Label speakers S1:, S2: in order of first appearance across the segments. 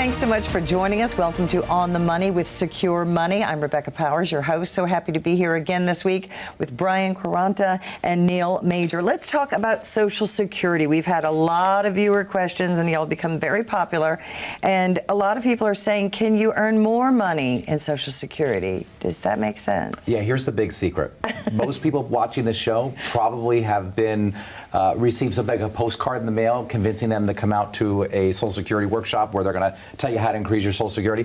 S1: Thanks so much for joining us. Welcome to On the Money with Secure Money. I'm Rebecca Powers, your host. So happy to be here again this week with Brian Quaranta and Neil Major. Let's talk about Social Security. We've had a lot of viewer questions, and y'all become very popular. And a lot of people are saying, can you earn more money in Social Security? Does that make sense?
S2: Yeah, here's the big secret. Most people watching this show probably have been received something like a postcard in the mail convincing them to come out to a Social Security workshop where they're going to tell you how to increase your Social Security.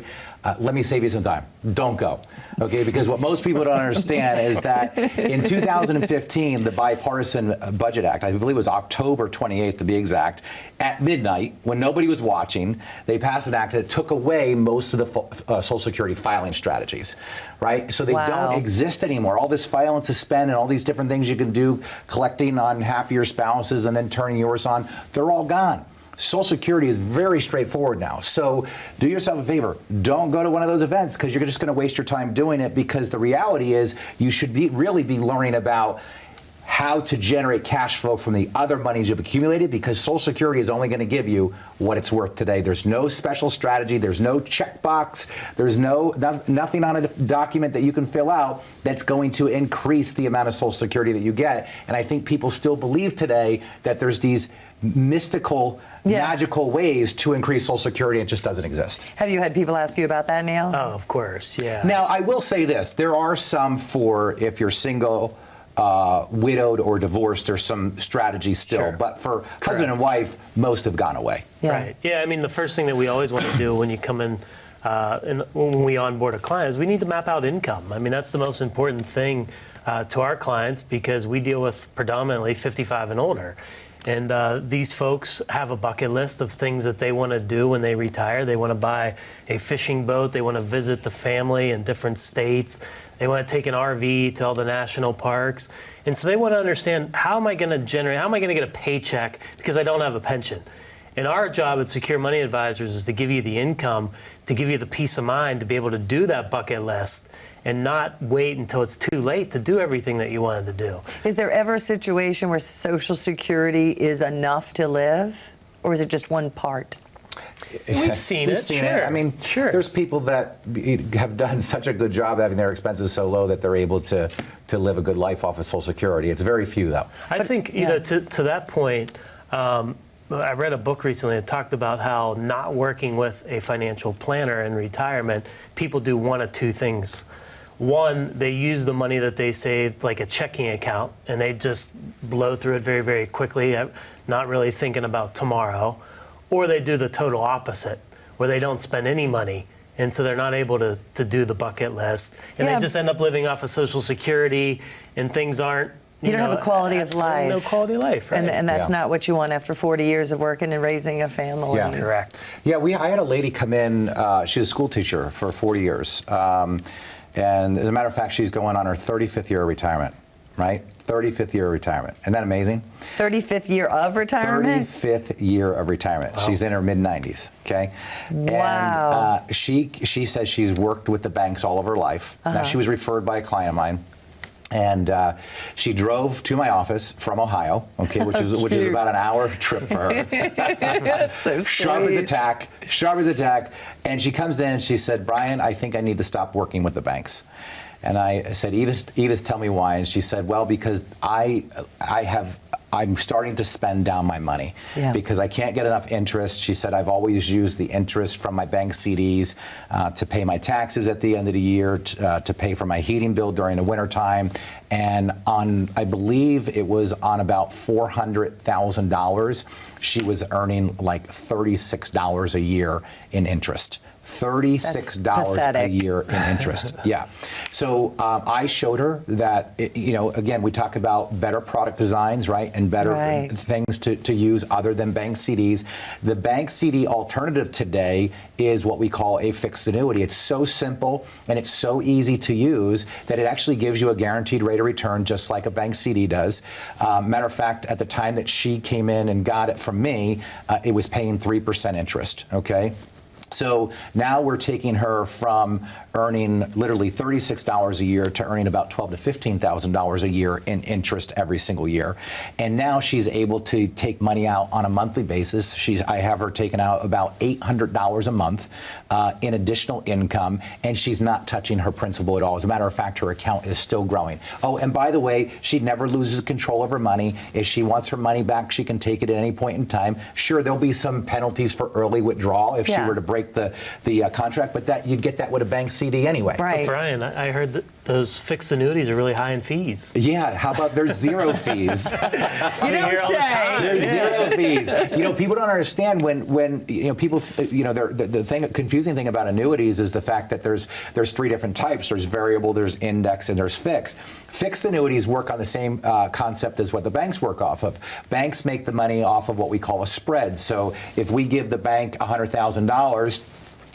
S2: Let me save you some time. Don't go, okay? Because what most people don't understand is that in 2015, the Bipartisan Budget Act, I believe it was October 28th to be exact, at midnight, when nobody was watching, they passed an act that took away most of the Social Security filing strategies, right? So they don't exist anymore. All this file and suspend and all these different things you can do, collecting on half your spouses and then turning yours on, they're all gone. Social Security is very straightforward now. So do yourself a favor. Don't go to one of those events because you're just going to waste your time doing it, because the reality is you should really be learning about how to generate cash flow from the other monies you've accumulated, because Social Security is only going to give you what it's worth today. There's no special strategy. There's no checkbox. There's nothing on a document that you can fill out that's going to increase the amount of Social Security that you get. And I think people still believe today that there's these mystical, magical ways to increase Social Security. It just doesn't exist.
S1: Have you had people ask you about that, Neil?
S3: Oh, of course, yeah.
S2: Now, I will say this. There are some for if you're single, widowed, or divorced. There's some strategies still.
S3: Sure.
S2: But for husband and wife, most have gone away.
S1: Yeah.
S3: Right. Yeah, I mean, the first thing that we always want to do when you come in, and when we onboard a client, is we need to map out income. I mean, that's the most important thing to our clients, because we deal with predominantly 55 and older. And these folks have a bucket list of things that they want to do when they retire. They want to buy a fishing boat. They want to visit the family in different states. They want to take an RV to all the national parks. And so they want to understand, how am I going to get a paycheck because I don't have a pension? And our job at Secure Money Advisors is to give you the income, to give you the peace of mind to be able to do that bucket list and not wait until it's too late to do everything that you wanted to do.
S1: Is there ever a situation where Social Security is enough to live, or is it just one part?
S3: We've seen it. Sure.
S2: I mean, there's people that have done such a good job having their expenses so low that they're able to live a good life off of Social Security. It's very few, though.
S3: I think, you know, to that point, I read a book recently that talked about how not working with a financial planner in retirement, people do one of two things. One, they use the money that they saved like a checking account, and they just blow through it very, very quickly, not really thinking about tomorrow. Or they do the total opposite, where they don't spend any money, and so they're not able to do the bucket list. And they just end up living off of Social Security, and things aren't,
S1: you don't have a quality of life.
S3: No quality of life, right?
S1: And that's not what you want after 40 years of working and raising a family.
S2: Yeah.
S3: Correct.
S2: Yeah, I had a lady come in, she's a school teacher for 40 years. And as a matter of fact, she's going on her 35th year of retirement, right? 35th year of retirement. Isn't that amazing?
S1: 35th year of retirement?
S2: 35th year of retirement. Wow. She's in her mid-90s, okay?
S1: Wow.
S2: And she says she's worked with the banks all of her life. Now, she was referred by a client of mine. And she drove to my office from Ohio, okay, which is about an hour trip for her.
S1: So
S2: sharp as a tack. And she comes in and she said, "Brian, I think I need to stop working with the banks." And I said, Edith, tell me why. And she said, well, because I'm starting to spend down my money because I can't get enough interest. She said, I've always used the interest from my bank CDs to pay my taxes at the end of the year, to pay for my heating bill during the winter time. And I believe it was on about $400,000, she was earning like $36 a year in interest. $36 a year in interest. Yeah. So I showed her that, again, we talk about better product designs, right? And better things to use other than bank CDs. The bank CD alternative today is what we call a fixed annuity. It's so simple and it's so easy to use that it actually gives you a guaranteed rate of return just like a bank CD does. Matter of fact, at the time that she came in and got it from me, it was paying 3% interest, okay? So now we're taking her from earning literally $36 a year to earning about $12,000 to $15,000 a year in interest every single year. And now she's able to take money out on a monthly basis. I have her taking out about $800 a month in additional income, and she's not touching her principal at all. As a matter of fact, her account is still growing. Oh, and by the way, she never loses control of her money. If she wants her money back, she can take it at any point in time. Sure, there'll be some penalties for early withdrawal if she were to break the contract, but that you'd get that with a bank CD anyway.
S1: Right.
S3: But Brian, I heard that those fixed anniuties are really high in fees.
S2: Yeah, how about there's zero fees?
S1: You don't say.
S2: There's zero fees. People don't understand when people, the confusing thing about annuities is the fact that there's three different types. There's variable, there's index, and there's fixed. Fixed annuities work on the same concept as what the banks work off of. Banks make the money off of what we call a spread. So if we give the bank $100,000,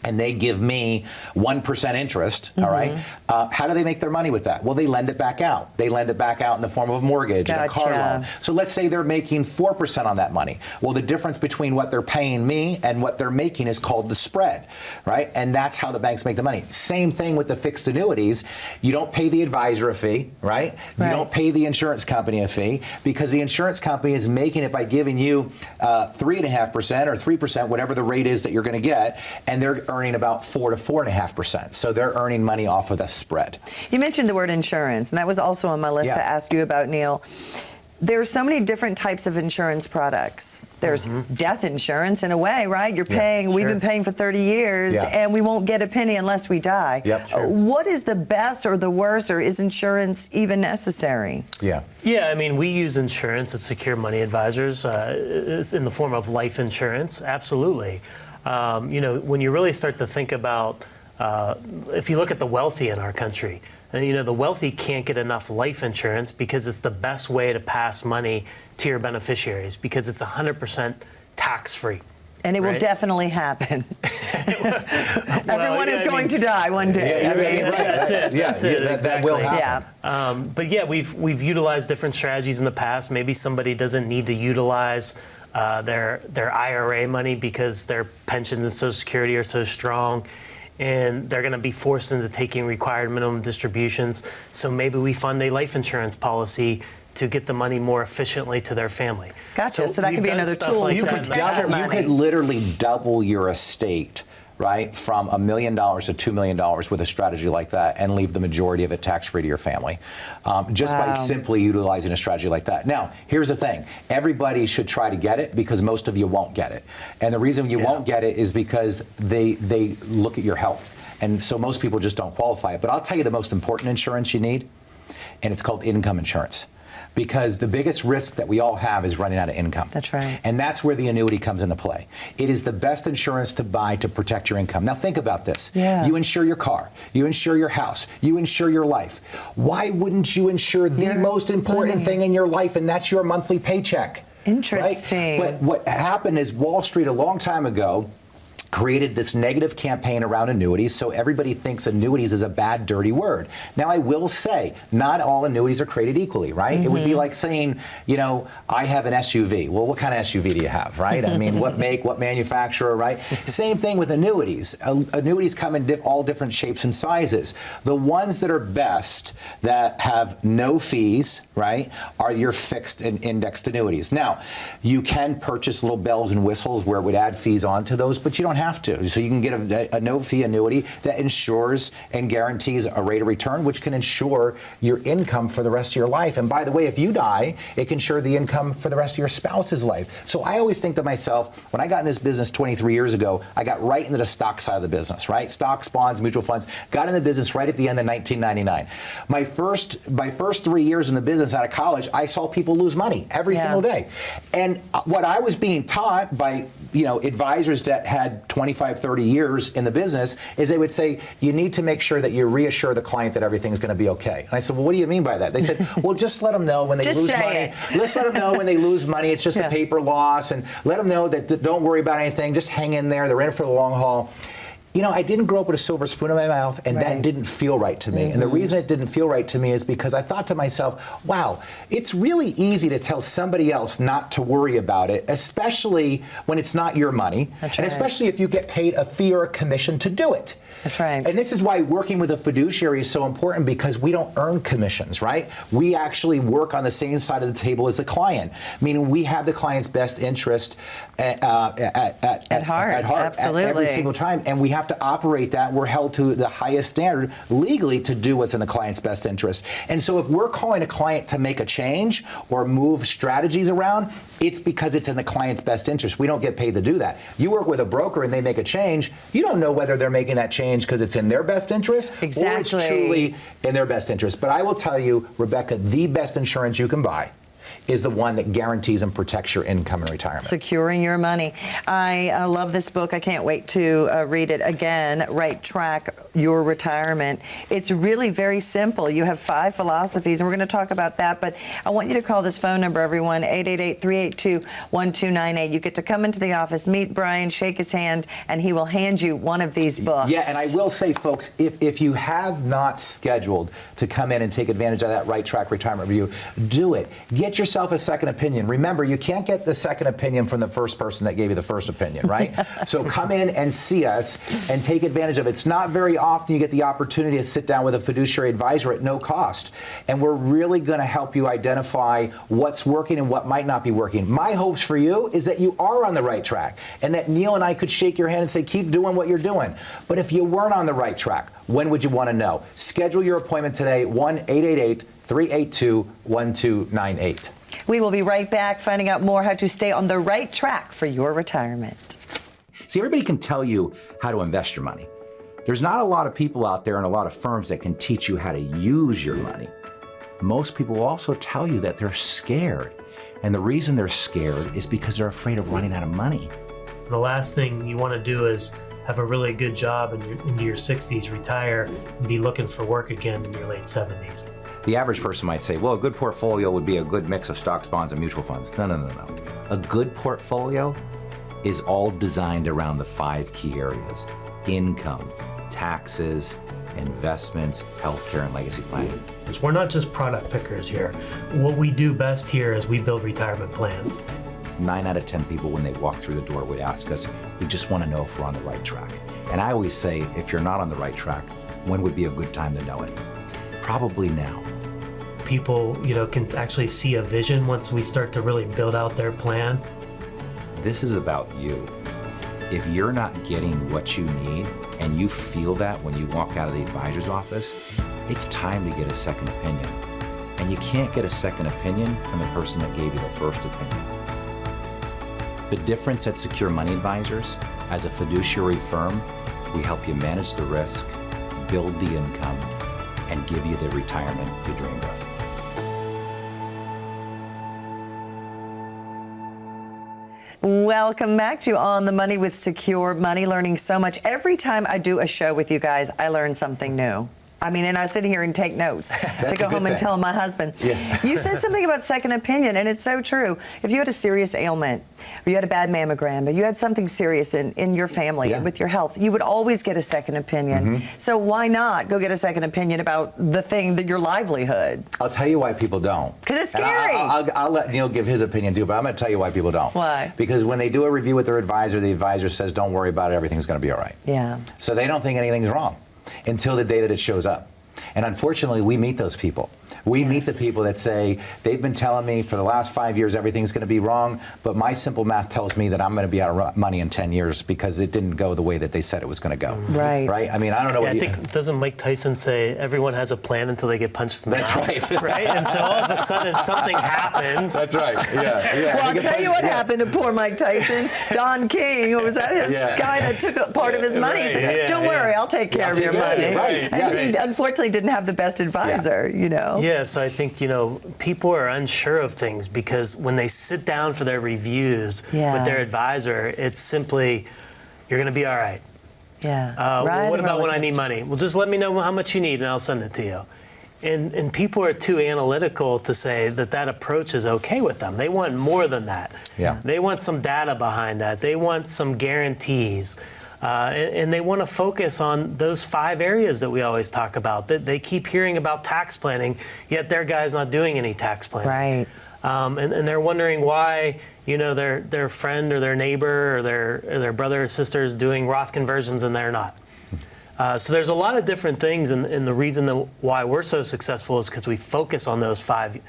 S2: and they give me 1% interest, all right? How do they make their money with that? Well, they lend it back out. They lend it back out in the form of a mortgage and a car loan. So let's say they're making 4% on that money. Well, the difference between what they're paying me and what they're making is called the spread, right? And that's how the banks make the money. Same thing with the fixed annuities. You don't pay the advisor a fee, right? You don't pay the insurance company a fee because the insurance company is making it by giving you 3.5% or 3%, whatever the rate is that you're going to get, and they're earning about 4 to 4.5%. So they're earning money off of the spread.
S1: You mentioned the word insurance, and that was also on my list to ask you about, Neil. There's so many different types of insurance products. There's death insurance in a way, right? You're paying, we've been paying for 30 years, and we won't get a penny unless we die. What is the best or the worst, or is insurance even necessary?
S3: Yeah, I mean, we use insurance at Secure Money Advisors in the form of life insurance, absolutely. When you really start to think about, if you look at the wealthy in our country, the wealthy can't get enough life insurance because it's the best way to pass money to your beneficiaries because it's 100% tax-free.
S1: And it will definitely happen. Everyone is going to die one day.
S3: That's it. That's it. Exactly.
S2: That will happen.
S3: But yeah, we've utilized different strategies in the past. Maybe somebody doesn't need to utilize their IRA money because their pensions and Social Security are so strong, and they're going to be forced into taking required minimum distributions. So maybe we fund a life insurance policy to get the money more efficiently to their family.
S1: Gotcha. So that could be another tool to protect your money.
S2: You could literally double your estate, right, from $1 million to $2 million with a strategy like that and leave the majority of it tax-free to your family, just by simply utilizing a strategy like that. Now, here's the thing. Everybody should try to get it because most of you won't get it. And the reason you won't get it is because they look at your health. And so most people just don't qualify it. But I'll tell you the most important insurance you need, and it's called income insurance. Because the biggest risk that we all have is running out of income.
S1: That's right.
S2: And that's where the annuity comes into play. It is the best insurance to buy to protect your income. Now think about this. You insure your car, you insure your house, you insure your life. Why wouldn't you insure the most important thing in your life, and that's your monthly paycheck?
S1: Interesting.
S2: Right? But what happened is Wall Street a long time ago created this negative campaign around annuities, so everybody thinks annuities is a bad, dirty word. Now, I will say, not all annuities are created equally, right? It would be like saying, I have an SUV. Well, what kind of SUV do you have, right? I mean, what make, what manufacturer, right? Same thing with annuities. Annuities come in all different shapes and sizes. The ones that are best, that have no fees, right, are your fixed and indexed annuities. Now, you can purchase little bells and whistles where it would add fees onto those, but you don't have to. So you can get a no-fee annuity that ensures and guarantees a rate of return, which can ensure your income for the rest of your life. And by the way, if you die, it can ensure the income for the rest of your spouse's life. So I always think to myself, when I got in this business 23 years ago, I got right into the stock side of the business, right? Stocks, bonds, mutual funds, got in the business right at the end of 1999. My first 3 years in the business out of college, I saw people lose money every single day. And what I was being taught by advisors that had 25, 30 years in the business is they would say, you need to make sure that you reassure the client that everything's going to be okay. And I said, well, what do you mean by that? They said, well, just let them know when they lose money. Let's let them know when they lose money. It's just a paper loss. And let them know that don't worry about anything. Just hang in there. They're in for the long haul. I didn't grow up with a silver spoon in my mouth, and that didn't feel right to me. And the reason it didn't feel right to me is because I thought to myself, wow, it's really easy to tell somebody else not to worry about it, especially when it's not your money, and especially if you get paid a fee or a commission to do it.
S1: That's right.
S2: And this is why working with a fiduciary is so important, because we don't earn commissions, right? We actually work on the same side of the table as the client, meaning we have the client's best interest at heart
S1: Absolutely.
S2: every single time, and we have to operate that. We're held to the highest standard legally to do what's in the client's best interest. And so if we're calling a client to make a change or move strategies around, it's because it's in the client's best interest. We don't get paid to do that. You work with a broker and they make a change, you don't know whether they're making that change because it's in their best interest or it's truly in their best interest. But I will tell you, Rebecca, the best insurance you can buy is the one that guarantees and protects your income in retirement.
S1: Securing your money. I love this book. I can't wait to read it again. Right Track Your Retirement. It's really very simple. You have 5 philosophies, and we're going to talk about that. But I want you to call this phone number, everyone, 888-382-1298. You get to come into the office, meet Brian, shake his hand, and he will hand you one of these books.
S2: Yeah, and I will say, folks, if you have not scheduled to come in and take advantage of that Right Track Retirement Review, do it. Get yourself a second opinion. Remember, you can't get the second opinion from the first person that gave you the first opinion, right? So come in and see us and take advantage of it. It's not very often you get the opportunity to sit down with a fiduciary advisor at no cost. And we're really going to help you identify what's working and what might not be working. My hopes for you is that you are on the right track and that Neil and I could shake your hand and say, keep doing what you're doing. But if you weren't on the right track, when would you want to know? Schedule your appointment today, 1-888-382-1298.
S1: We will be right back finding out more how to stay on the right track for your retirement.
S2: See, everybody can tell you how to invest your money. There's not a lot of people out there and a lot of firms that can teach you how to use your money. Most people will also tell you that they're scared. And the reason they're scared is because they're afraid of running out of money.
S3: The last thing you want to do is have a really good job into your 60s, retire, and be looking for work again in your late 70s.
S2: The average person might say, well, a good portfolio would be a good mix of stocks, bonds, and mutual funds. No. A good portfolio is all designed around the 5 key areas: income, taxes, investments, healthcare, and legacy planning.
S3: We're not just product pickers here. What we do best here is we build retirement plans.
S2: 9 out of 10 people, when they walk through the door, would ask us, we just want to know if we're on the right track. And I always say, if you're not on the right track, when would be a good time to know it? Probably now.
S3: People, can actually see a vision once we start to really build out their plan.
S2: This is about you. If you're not getting what you need, and you feel that when you walk out of the advisor's office, it's time to get a second opinion. And you can't get a second opinion from the person that gave you the first opinion. The difference at Secure Money Advisors, as a fiduciary firm, we help you manage the risk, build the income, and give you the retirement you dreamed of.
S1: Welcome back to On the Money with Secure Money. Learning so much. Every time I do a show with you guys, I learn something new. And I sit here and take notes to go home and tell my husband. Yeah. You said something about second opinion, and it's so true. If you had a serious ailment, or you had a bad mammogram, or you had something serious in your family with your health, you would always get a second opinion. So why not go get a second opinion about the thing, your livelihood?
S2: I'll tell you why people don't.
S1: Because it's scary.
S2: I'll let Neil give his opinion too, but I'm going to tell you why people don't.
S1: Why?
S2: Because when they do a review with their advisor, the advisor says, don't worry about it, everything's going to be all right.
S1: Yeah.
S2: So they don't think anything's wrong until the day that it shows up. And unfortunately, we meet those people. We meet the people that say, they've been telling me for the last 5 years everything's going to be wrong, but my simple math tells me that I'm going to be out of money in 10 years because it didn't go the way that they said it was going to go.
S1: Right.
S2: Right? I don't know what
S3: I think, doesn't Mike Tyson say everyone has a plan until they get punched in the mouth?
S2: That's right.
S3: Right? And so all of a sudden something happens.
S2: That's right. Yeah.
S1: Well, I'll tell you what happened to poor Mike Tyson. Don King, who was his guy that took a part of his money, said, don't worry, I'll take care of your money.
S2: Right.
S1: And he unfortunately didn't have the best advisor,
S3: Yeah, so I think, people are unsure of things because when they sit down for their reviews with their advisor, it's simply, you're going to be all right.
S1: Yeah.
S3: Well, what about when I need money? Well, just let me know how much you need and I'll send it to you. And people are too analytical to say that approach is okay with them. They want more than that.
S2: Yeah.
S3: They want some data behind that. They want some guarantees. and they want to focus on those 5 areas that we always talk about. That they keep hearing about tax planning, yet their guy's not doing any tax planning.
S1: Right.
S3: And they're wondering why, their friend or their neighbor or their brother or sister is doing Roth conversions and they're not. So there's a lot of different things, and the reason why we're so successful is because we focus on those five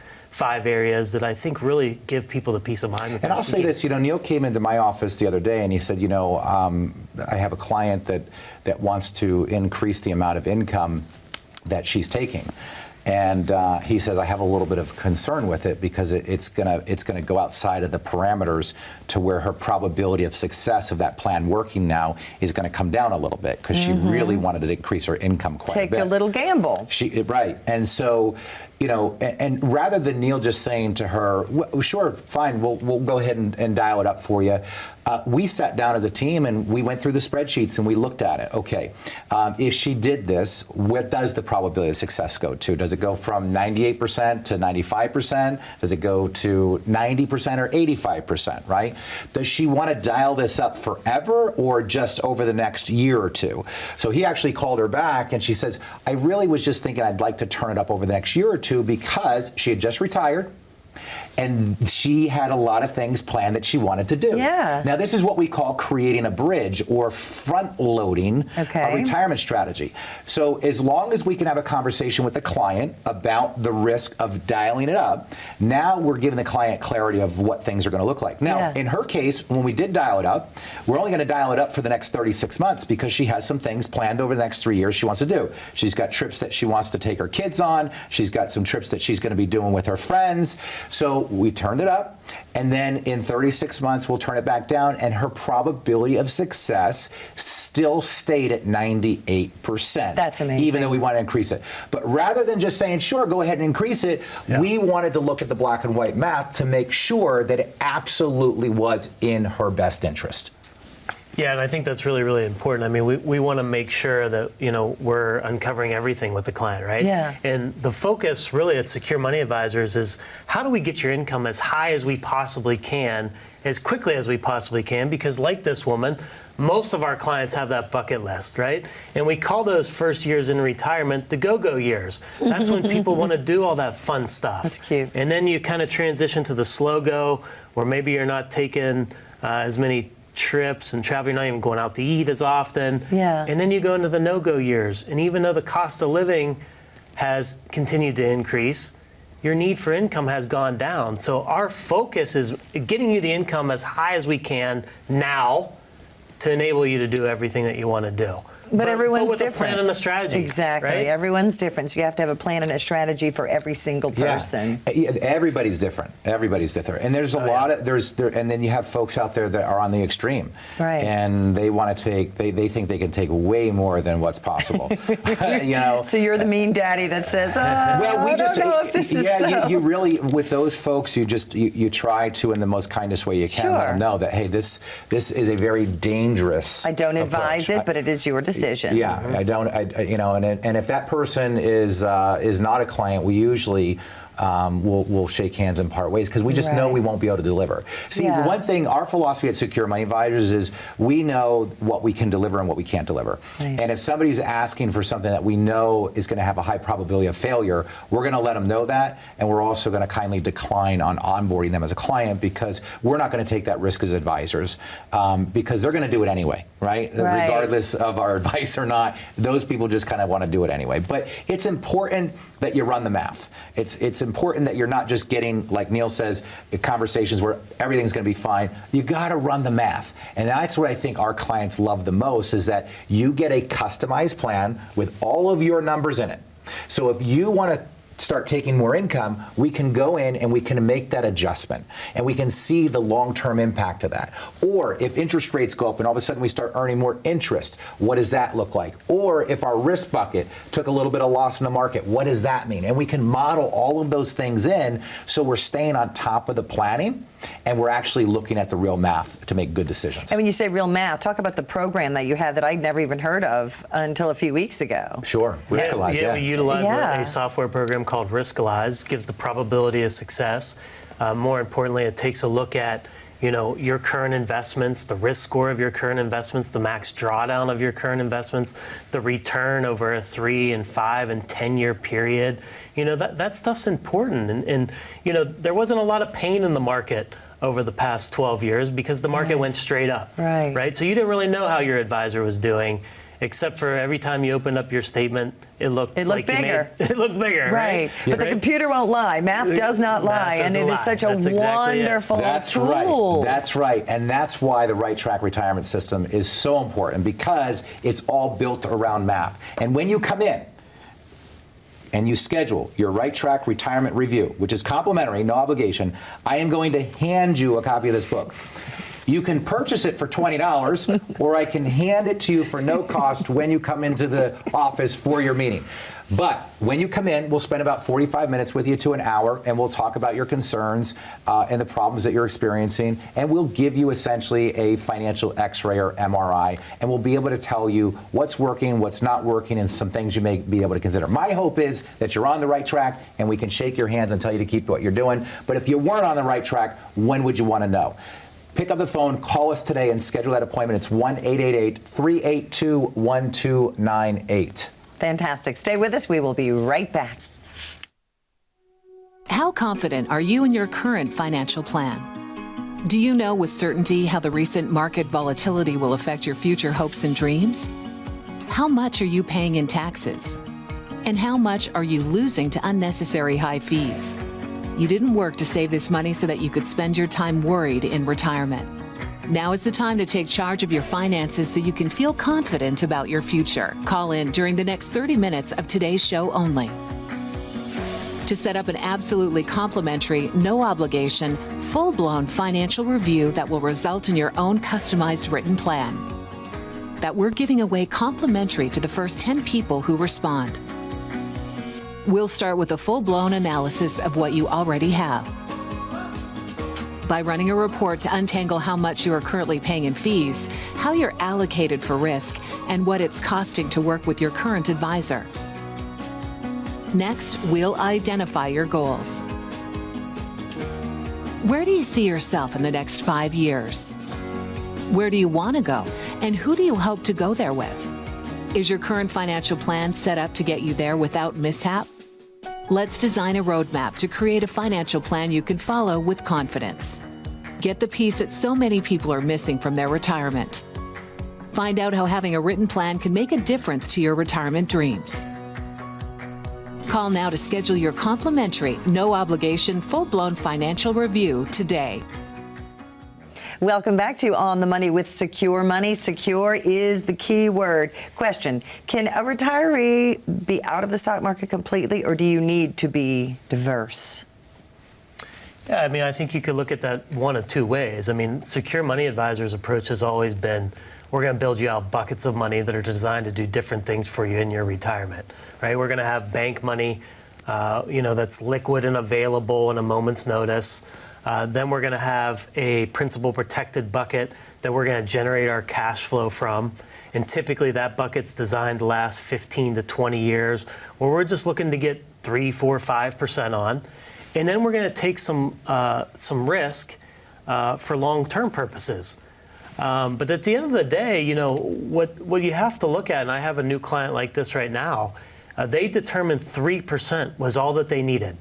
S3: areas that I think really give people the peace of mind.
S2: And I'll say this, Neil came into my office the other day and he said, I have a client that wants to increase the amount of income that she's taking. And he says, I have a little bit of concern with it because it's gonna go outside of the parameters to where her probability of success of that plan working now is gonna come down a little bit because she really wanted to increase her income quite a bit.
S1: Take a little gamble.
S2: Right, and so, and rather than Neil just saying to her, well, sure, fine, we'll go ahead and dial it up for you, we sat down as a team and we went through the spreadsheets and we looked at it. Okay, if she did this, what does the probability of success go to? Does it go from 98% to 95%? Does it go to 90% or 85%, right? Does she want to dial this up forever or just over the next year or two? So he actually called her back and she says, I really was just thinking I'd like to turn it up over the next year or two because she had just retired. And she had a lot of things planned that she wanted to do.
S1: Yeah.
S2: Now, this is what we call creating a bridge or front-loading a retirement strategy. So as long as we can have a conversation with the client about the risk of dialing it up, now we're giving the client clarity of what things are going to look like. Now, in her case, when we did dial it up, we're only going to dial it up for the next 36 months because she has some things planned over the next 3 years she wants to do. She's got trips that she wants to take her kids on. She's got some trips that she's going to be doing with her friends. So we turned it up, and then in 36 months, we'll turn it back down, and her probability of success still stayed at 98%.
S1: That's amazing.
S2: Even though we want to increase it. But rather than just saying, sure, go ahead and increase it, we wanted to look at the black and white math to make sure that it absolutely was in her best interest.
S3: Yeah, and I think that's really, really important. I mean, we want to make sure that, we're uncovering everything with the client, right?
S1: Yeah.
S3: And the focus really at Secure Money Advisors is how do we get your income as high as we possibly can, as quickly as we possibly can, because like this woman, most of our clients have that bucket list, right? And we call those first years in retirement the go-go years. That's when people want to do all that fun stuff.
S1: That's cute.
S3: And then you kind of transition to the slow go, where maybe you're not taking as many trips and travel, you're not even going out to eat as often.
S1: Yeah.
S3: And then you go into the no-go years. And even though the cost of living has continued to increase, your need for income has gone down. So our focus is getting you the income as high as we can now to enable you to do everything that you want to do.
S1: But everyone's
S3: with
S1: different.
S3: A plan and a strategy.
S1: Exactly.
S3: Right?
S1: Everyone's different. So you have to have a plan and a strategy for every single person.
S2: Yeah, everybody's different. Everybody's different. And there's a lot of and then you have folks out there that are on the extreme.
S1: Right.
S2: And they want to take they think they can take way more than what's possible.
S1: So you're the mean daddy that says,
S2: well,
S1: I don't know if this is so.
S2: you really, with those folks, you try to, in the most kindest way you can, let them know that, hey, this is a very dangerous
S1: I don't advise
S2: approach.
S1: it, but it is your decision.
S2: Yeah, I don't, and if that person is not a client, we usually we'll shake hands and part ways because we just know we won't be able to deliver. See, the one thing, our philosophy at Secure Money Advisors is we know what we can deliver and what we can't deliver.
S1: Nice.
S2: And if somebody's asking for something that we know is going to have a high probability of failure, we're going to let them know that, and we're also going to kindly decline on onboarding them as a client because we're not going to take that risk as advisors because they're going to do it anyway, right? Regardless of our advice or not, those people just kind of want to do it anyway. But it's important that you run the math. It's important that you're not just getting, like Neil says, conversations where everything's going to be fine. You got to run the math. And that's what I think our clients love the most is that you get a customized plan with all of your numbers in it. So if you want to start taking more income, we can go in and we can make that adjustment and we can see the long-term impact of that. Or if interest rates go up and all of a sudden we start earning more interest, what does that look like? Or if our risk bucket took a little bit of loss in the market, what does that mean? And we can model all of those things in so we're staying on top of the planning and we're actually looking at the real math to make good decisions.
S1: And when you say real math, talk about the program that you had that I'd never even heard of until a few weeks ago.
S2: Sure, Riskalyze,
S3: we utilize a software program called Riskalyze. Gives the probability of success. More importantly, it takes a look at your current investments, the risk score of your current investments, the max drawdown of your current investments, the return over a 3 and 5 and 10-year period. That stuff's important. And there wasn't a lot of pain in the market over the past 12 years because the market went straight up. Right. So you didn't really know how your advisor was doing, except for every time you opened up your statement, it looked like
S1: bigger.
S3: It looked bigger, right?
S1: But the computer won't lie. Math does not lie, and it is such a wonderful tool.
S2: That's right. And that's why the Right Track retirement system is so important, because it's all built around math. And when you come in and you schedule your Right Track retirement review, which is complimentary, no obligation, I am going to hand you a copy of this book. You can purchase it for $20, or I can hand it to you for no cost when you come into the office for your meeting. But when you come in, we'll spend about 45 minutes with you to an hour, and we'll talk about your concerns and the problems that you're experiencing, and we'll give you essentially a financial X-ray or MRI, and we'll be able to tell you what's working, what's not working, and some things you may be able to consider. My hope is that you're on the right track, and we can shake your hands and tell you to keep what you're doing. But if you weren't on the right track, when would you want to know? Pick up the phone, call us today, and schedule that appointment. It's 1-888-382-1298.
S1: Fantastic. Stay with us. We will be right back.
S4: How confident are you in your current financial plan? Do you know with certainty how the recent market volatility will affect your future hopes and dreams? How much are you paying in taxes? And how much are you losing to unnecessary high fees? You didn't work to save this money so that you could spend your time worried in retirement. Now is the time to take charge of your finances so you can feel confident about your future. Call in during the next 30 minutes of today's show only to set up an absolutely complimentary, no obligation, full-blown financial review that will result in your own customized written plan that we're giving away complimentary to the first 10 people who respond. We'll start with a full-blown analysis of what you already have by running a report to untangle how much you are currently paying in fees, how you're allocated for risk, and what it's costing to work with your current advisor. Next, we'll identify your goals. Where do you see yourself in the next 5 years? Where do you want to go, and who do you hope to go there with? Is your current financial plan set up to get you there without mishap? Let's design a roadmap to create a financial plan you can follow with confidence. Get the piece that so many people are missing from their retirement. Find out how having a written plan can make a difference to your retirement dreams. Call now to schedule your complimentary, no obligation, full-blown financial review today.
S1: Welcome back to On the Money with Secure Money. Secure is the key word. Question, can a retiree be out of the stock market completely, or do you need to be diverse?
S3: Yeah, I mean, I think you could look at that one of two ways. I mean, Secure Money Advisors' approach has always been, we're going to build you out buckets of money that are designed to do different things for you in your retirement, right? We're going to have bank money, that's liquid and available in a moment's notice. Then we're going to have a principal protected bucket that we're going to generate our cash flow from. And typically that bucket's designed to last 15 to 20 years, where we're just looking to get 3, 4, 5% on. And then we're going to take some risk for long-term purposes. But at the end of the day, what you have to look at, and I have a new client like this right now, they determined 3% was all that they needed.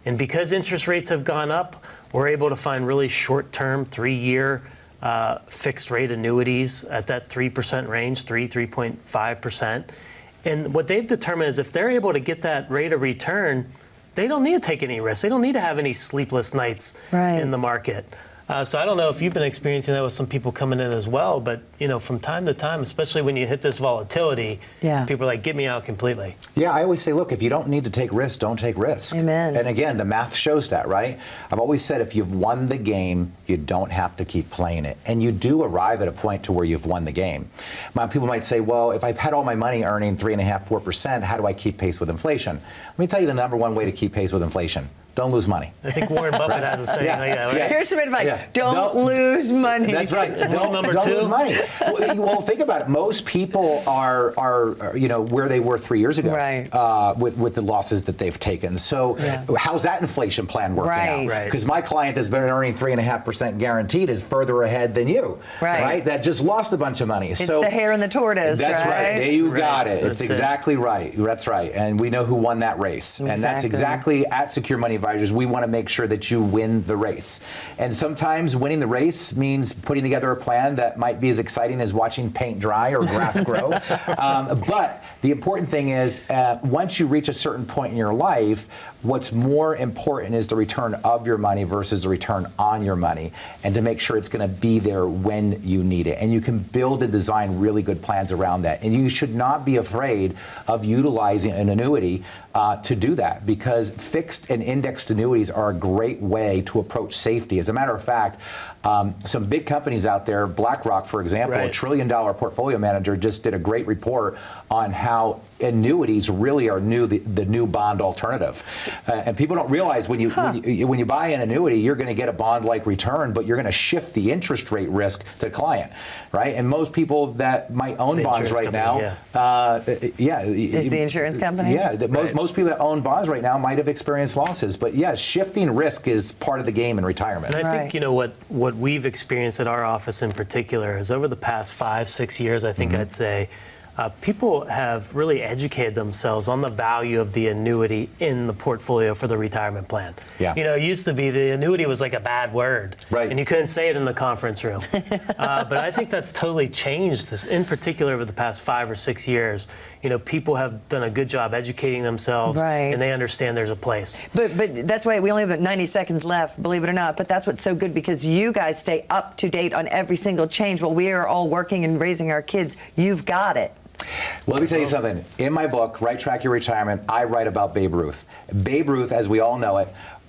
S3: And because interest rates have gone up, we're able to find really short-term, 3-year fixed rate annuities at that 3% range, 3.5%. And what they've determined is if they're able to get that rate of return, they don't need to take any risks. They don't need to have any sleepless nights in the market. So I don't know if you've been experiencing that with some people coming in as well, but from time to time, especially when you hit this volatility, people are like, get me out completely.
S2: Yeah, I always say, look, if you don't need to take risks, don't take risks.
S1: Amen.
S2: And again, the math shows that, right? I've always said if you've won the game, you don't have to keep playing it. And you do arrive at a point to where you've won the game. People might say, well, if I've had all my money earning 3.5%, 4%, how do I keep pace with inflation? Let me tell you the number one way to keep pace with inflation. don't lose money.
S3: I think Warren Buffett has a saying like that, right?
S2: Yeah.
S1: Here's some advice.
S2: Yeah.
S1: Don't lose money.
S2: That's right. Don't lose money. Well, think about it. Most people are where they were 3 years ago,
S1: right.
S2: With the losses that they've taken. So how's that inflation plan working out?
S3: Right.
S2: Because my client that's been earning 3.5% guaranteed is further ahead than you, right? That just lost a bunch of money.
S1: It's the hare and the tortoise,
S2: That's right. You got it.
S3: That's
S2: it's exactly right. That's right. And we know who won that race.
S1: Exactly.
S2: And that's exactly at Secure Money Advisors. We want to make sure that you win the race. And sometimes winning the race means putting together a plan that might be as exciting as watching paint dry or grass grow. But the important thing is, once you reach a certain point in your life, what's more important is the return of your money versus the return on your money, and to make sure it's going to be there when you need it. And you can build and design really good plans around that. And you should not be afraid of utilizing an annuity to do that, because fixed and indexed annuities are a great way to approach safety. As a matter of fact, some big companies out there, BlackRock, for example,
S3: Right.
S2: $1 trillion portfolio manager, just did a great report on how annuities really are the new bond alternative. And people don't realize when you buy an annuity, you're going to get a bond-like return, but you're going to shift the interest rate risk to the client, right? And most people that might own bonds right now,
S1: is the insurance companies?
S2: Yeah, most people that own bonds right now might have experienced losses, but shifting risk is part of the game in retirement.
S3: And I think what we've experienced at our office in particular is over the past 5-6 years, I think I'd say, people have really educated themselves on the value of the annuity in the portfolio for the retirement plan.
S2: Yeah.
S3: It used to be the annuity was like a bad word,
S2: right?
S3: And you couldn't say it in the conference room. But I think that's totally changed. This, in particular, over the past 5 or 6 years, people have done a good job educating themselves,
S1: right.
S3: And they understand there's a place.
S1: But that's why we only have 90 seconds left, believe it or not. But that's what's so good, because you guys stay up to date on every single change while we are all working and raising our kids. You've got it.
S2: Well, let me tell you something. In my book, Right Track Your Retirement, I write about Babe Ruth. Babe Ruth, as we all know it,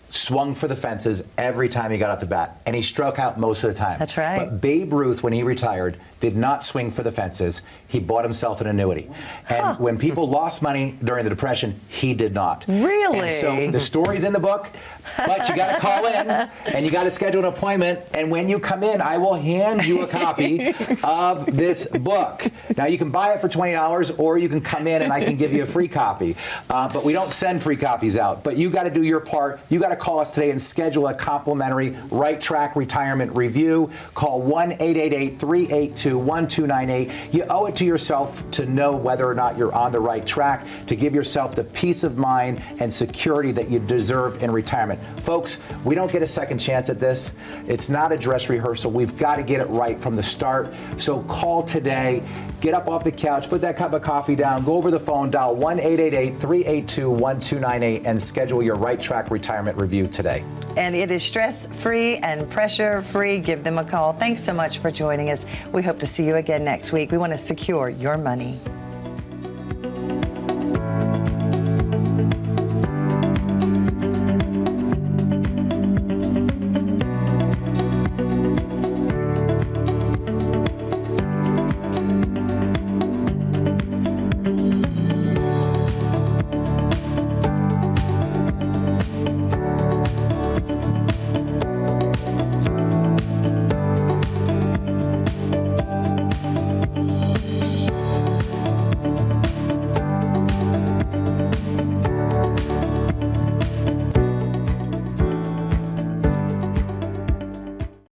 S2: swung for the fences every time he got up to bat, and he struck out most of the time.
S1: That's right.
S2: But Babe Ruth, when he retired, did not swing for the fences. He bought himself an annuity. And when people lost money during the Depression, he did not.
S1: Really?
S2: And so the story's in the book, but you got to call in and you got to schedule an appointment. And when you come in, I will hand you a copy of this book. Now, you can buy it for $20, or you can come in and I can give you a free copy. But we don't send free copies out. But you got to do your part. You got to call us today and schedule a complimentary Right Track Retirement Review. Call 1-888-382-1298. You owe it to yourself to know whether or not you're on the right track, to give yourself the peace of mind and security that you deserve in retirement. Folks, we don't get a second chance at this. It's not a dress rehearsal. We've got to get it right from the start. So call today. Get up off the couch, put that cup of coffee down, go over the phone, dial 1-888-382-1298, and schedule your Right Track Retirement Review today.
S1: And it is stress-free and pressure-free. Give them a call. Thanks so much for joining us. We hope to see you again next week. We want to secure your money.